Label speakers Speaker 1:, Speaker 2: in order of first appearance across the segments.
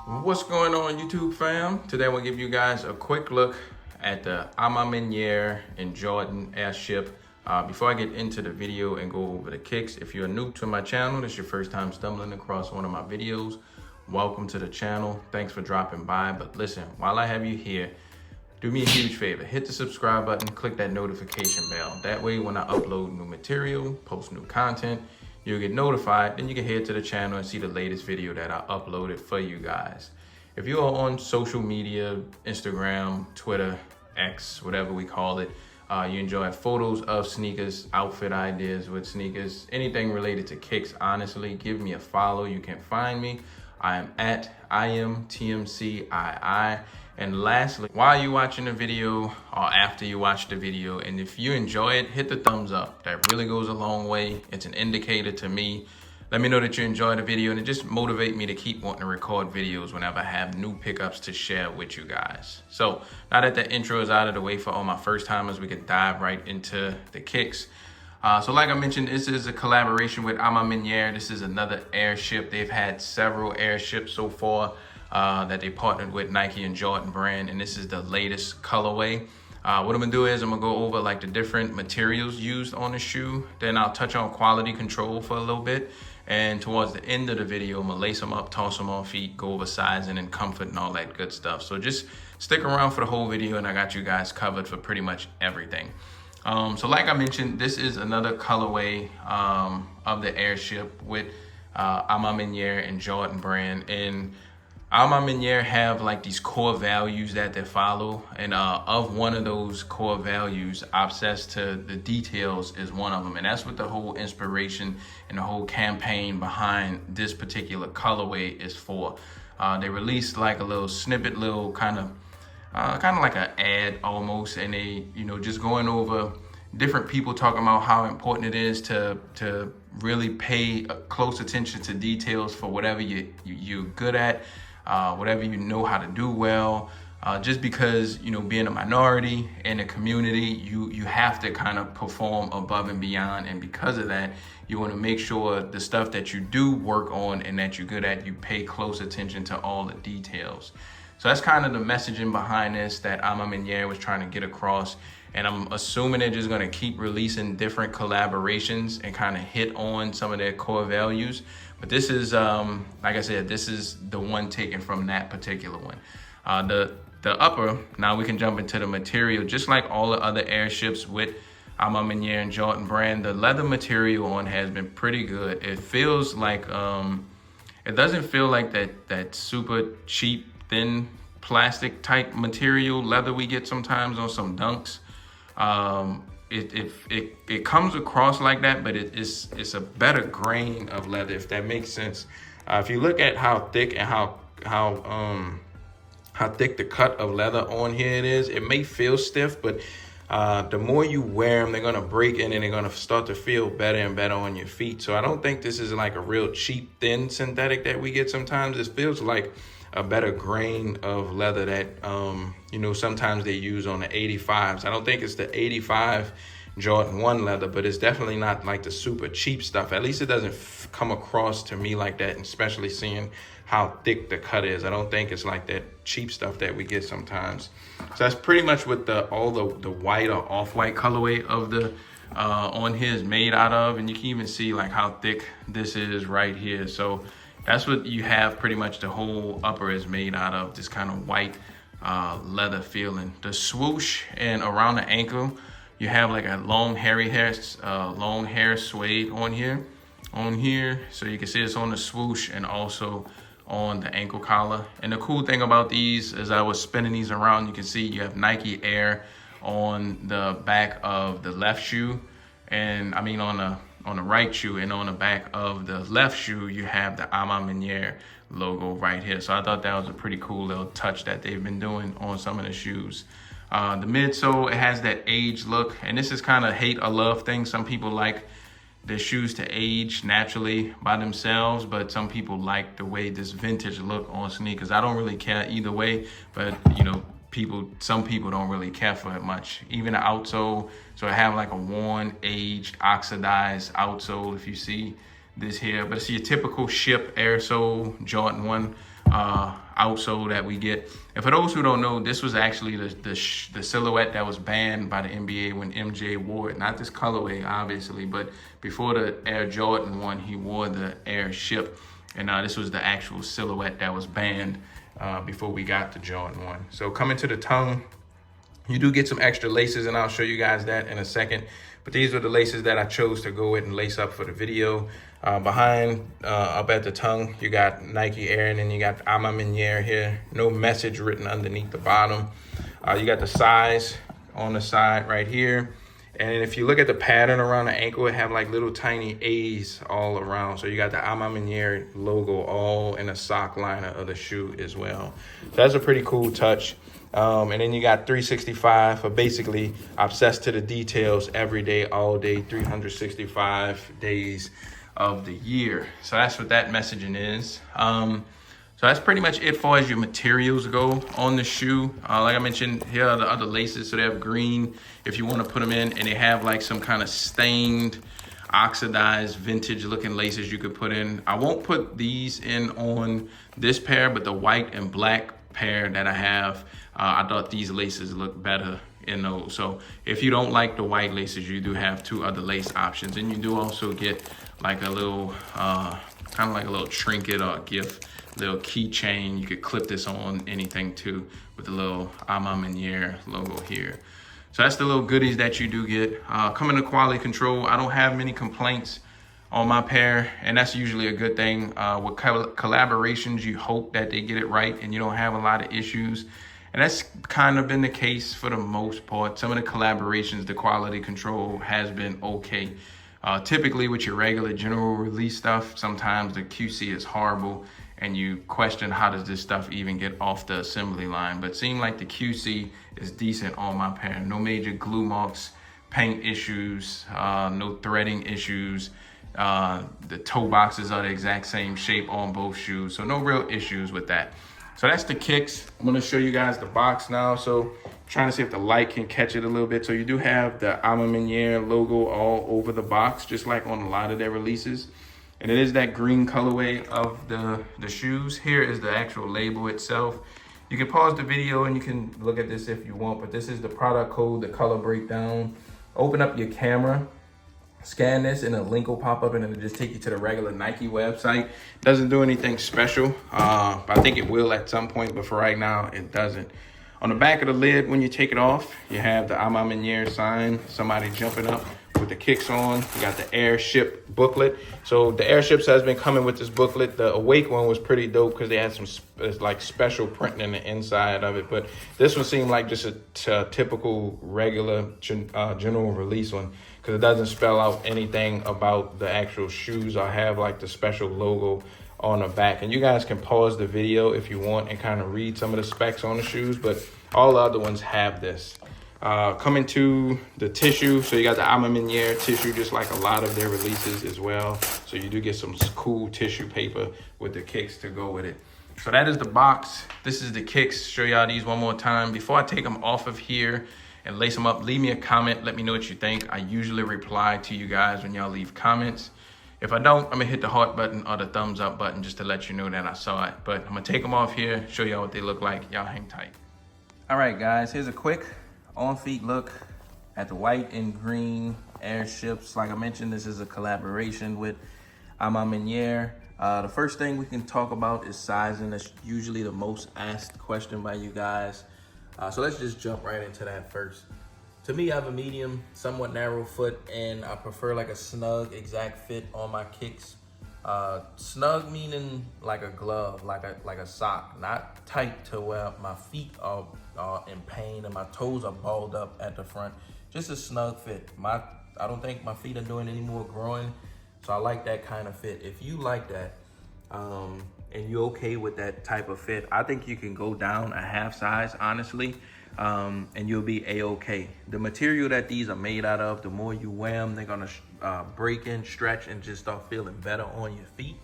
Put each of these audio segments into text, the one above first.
Speaker 1: What's going on, YouTube fam? Today I'm gonna give you guys a quick look at the Maniere and Jordan airship. Before I get into the video and go over the kicks, if you're new to my channel, this is your first time stumbling across one of my videos, welcome to the channel. Thanks for dropping by. But listen, while I have you here, do me a huge favor, hit the subscribe button, click that notification bell. That way when I upload new material, post new content, you'll get notified, then you can head to the channel and see the latest video that I uploaded for you guys. If you are on social media, Instagram, Twitter, X, whatever we call it, you enjoy photos of sneakers, outfit ideas with sneakers, anything related to kicks, honestly, give me a follow. You can find me. I am at iAMTMCII. And lastly, while you're watching the video or after you watch the video, and if you enjoy it, hit the thumbs up. That really goes a long way. It's an indicator to me. Let me know that you enjoy the video, and it just motivate me to keep wanting to record videos whenever I have new pickups to share with you guys. So now that the intro is out of the way for all my first timers, we can dive right into the kicks. So like I mentioned, this is a collaboration with Maniere. This is another airship. They've had several airships so far that they partnered with Nike and Jordan brand, and this is the latest colorway. What I'm gonna do is I'm gonna go over like the different materials used on the shoe. Then I'll touch on quality control for a little bit. And towards the end of the video, I'm gonna lace them up, toss them on feet, go over sizing and comfort and all that good stuff. So just stick around for the whole video, and I got you guys covered for pretty much everything. So like I mentioned, this is another colorway of the airship with Maniere and Jordan brand. And Maniere have like these core values that they follow, and of one of those core values, obsessed to the details is one of them, and that's what the whole inspiration and the whole campaign behind this particular colorway is for. They released like a little snippet, little kind of like an ad almost, and they, just going over different people talking about how important it is to really pay close attention to details for whatever you're good at. Whatever you know how to do well, just because, being a minority in a community, you have to kind of perform above and beyond. And because of that, you want to make sure the stuff that you do work on and that you're good at, you pay close attention to all the details. So that's kind of the messaging behind this that Maniere was trying to get across. And I'm assuming they're just going to keep releasing different collaborations and kind of hit on some of their core values. But this is, like I said, this is the one taken from that particular one. The upper, now we can jump into the material. Just like all the other airships with Maniere and Jordan brand, the leather material on has been pretty good. It feels like, it doesn't feel like that super cheap, thin plastic type material leather we get sometimes on some Dunks. It comes across like that, but it's a better grain of leather, if that makes sense. If you look at how thick and how thick the cut of leather on here it is, it may feel stiff, but the more you wear them, they're gonna break in and they're gonna start to feel better and better on your feet. So I don't think this is like a real cheap, thin synthetic that we get sometimes. It feels like a better grain of leather that, sometimes they use on the 85s. I don't think it's the 85 Jordan 1 leather, but it's definitely not like the super cheap stuff. At least it doesn't come across to me like that, and especially seeing how thick the cut is. I don't think it's like that cheap stuff that we get sometimes. So that's pretty much what all the white or off-white colorway of the on here is made out of. And you can even see like how thick this is right here. So that's what you have. Pretty much the whole upper is made out of this kind of white leather feeling. The swoosh and around the ankle, you have like a long hair suede on here. So you can see it's on the swoosh and also on the ankle collar. And the cool thing about these, as I was spinning these around, you can see you have Nike Air on the back of the left shoe, and I mean on the right shoe, and on the back of the left shoe you have the Maniere logo right here. So I thought that was a pretty cool little touch that they've been doing on some of the shoes. The midsole, it has that age look, and this is kind of hate or love thing. Some people like their shoes to age naturally by themselves, but some people like the way this vintage look on sneakers. I don't really care either way, but some people don't really care for it much. Even the outsole, so I have like a worn, aged, oxidized outsole if you see this here, but it's your typical ship air sole Jordan 1 outsole that we get. And for those who don't know, this was actually the silhouette that was banned by the NBA when MJ wore it. Not this colorway, obviously, but before the Air Jordan one, he wore the Airship. And this was the actual silhouette that was banned before we got the Jordan one. So coming to the tongue, you do get some extra laces, and I'll show you guys that in a second. But these are the laces that I chose to go with and lace up for the video. Behind, up at the tongue, you got Nike Air, and then you got iAMTMCII here. No message written underneath the bottom. You got the size on the side right here. And if you look at the pattern around the ankle, it have like little tiny A's all around. So you got the iAMTMCII logo all in the sock liner of the shoe as well. So that's a pretty cool touch. And then you got 365 for basically obsessed to the details every day, all day, 365 days of the year. So that's what that messaging is. So that's pretty much it far as your materials go on the shoe. Like I mentioned, here are the other laces. So they have green if you want to put them in, and they have like some kind of stained, oxidized, vintage looking laces you could put in. I won't put these in on this pair, but the white and black pair that I have, I thought these laces look better in those. So if you don't like the white laces, you do have two other lace options, and you do also get like a little kind of like a little trinket or a gift, little keychain. You could clip this on anything too with the little iAMTMCII logo here. So that's the little goodies that you do get. Coming to quality control, I don't have many complaints on my pair, and that's usually a good thing. With collaborations, you hope that they get it right and you don't have a lot of issues. And that's kind of been the case for the most part. Some of the collaborations, the quality control has been okay. Typically with your regular general release stuff, sometimes the QC is horrible and you question how does this stuff even get off the assembly line. But it seemed like the QC is decent on my pair. No major glue marks, paint issues, no threading issues. The toe boxes are the exact same shape on both shoes. So no real issues with that. So that's the kicks. I'm gonna show you guys the box now. So I'm trying to see if the light can catch it a little bit. So you do have the iAMTMCII logo all over the box, just like on a lot of their releases. And it is that green colorway of the shoes. Here is the actual label itself. You can pause the video and you can look at this if you want, but this is the product code, the color breakdown. Open up your camera, scan this, and a link will pop up and it'll just take you to the regular Nike website. Doesn't do anything special. I think it will at some point, but for right now, it doesn't. On the back of the lid, when you take it off, you have the iAMTMCII sign, somebody jumping up with the kicks on. You got the Airship booklet. So the Airships has been coming with this booklet. The Awake one was pretty dope because they had some like special printing in the inside of it. But this one seemed like just a typical regular general release one, because it doesn't spell out anything about the actual shoes or have like the special logo on the back. And you guys can pause the video if you want and kind of read some of the specs on the shoes, but all the other ones have this. Coming to the tissue, so you got the iAMTMCII tissue, just like a lot of their releases as well. So you do get some cool tissue paper with the kicks to go with it. So that is the box. This is the kicks. Show y'all these one more time. Before I take them off of here and lace them up, leave me a comment. Let me know what you think. I usually reply to you guys when y'all leave comments. If I don't, I'm gonna hit the heart button or the thumbs up button just to let you know that I saw it. But I'm gonna take them off here, show y'all what they look like. Y'all hang tight. All right, guys, here's a quick on-feet look at the white and green Airships. Like I mentioned, this is a collaboration with iAMTMCII. The first thing we can talk about is sizing. That's usually the most asked question by you guys. So let's just jump right into that first. To me, I have a medium, somewhat narrow foot, and I prefer like a snug exact fit on my kicks. Snug meaning like a glove, like a sock, not tight to where my feet are in pain and my toes are balled up at the front. Just a snug fit. I don't think my feet are doing any more growing, so I like that kind of fit. If you like that, and you're okay with that type of fit, I think you can go down a half size, honestly, and you'll be a-okay. The material that these are made out of, the more you wear them, they're gonna break in, stretch, and just start feeling better on your feet.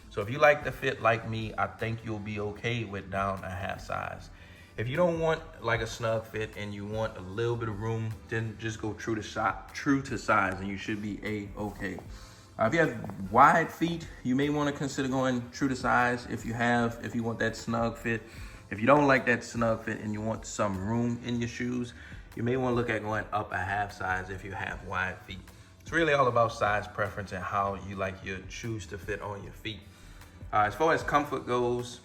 Speaker 1: So if you like the fit like me, I think you'll be okay with down a half size. If you don't want like a snug fit and you want a little bit of room, then just go true to size and you should be a-okay. If you have wide feet, you may want to consider going true to size if you want that snug fit. If you don't like that snug fit and you want some room in your shoes, you may want to look at going up a half size if you have wide feet. It's really all about size preference and how you like your shoes to fit on your feet. As far as comfort goes,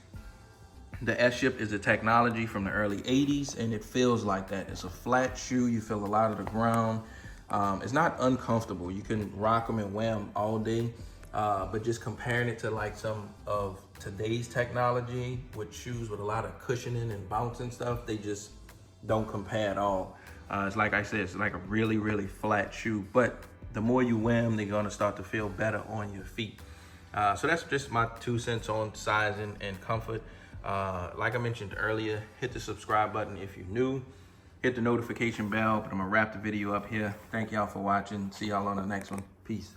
Speaker 1: the S-Ship is a technology from the early 80s, and it feels like that. It's a flat shoe. You feel a lot of the ground. It's not uncomfortable. You can rock them and wear them all day, but just comparing it to like some of today's technology with shoes with a lot of cushioning and bouncing stuff, they just don't compare at all. It's like I said, it's like a really, really flat shoe, but the more you wear them, they're gonna start to feel better on your feet. So that's just my 2 cents on sizing and comfort. Like I mentioned earlier, hit the subscribe button if you're new. Hit the notification bell, but I'm gonna wrap the video up here. Thank y'all for watching. See y'all on the next one. Peace.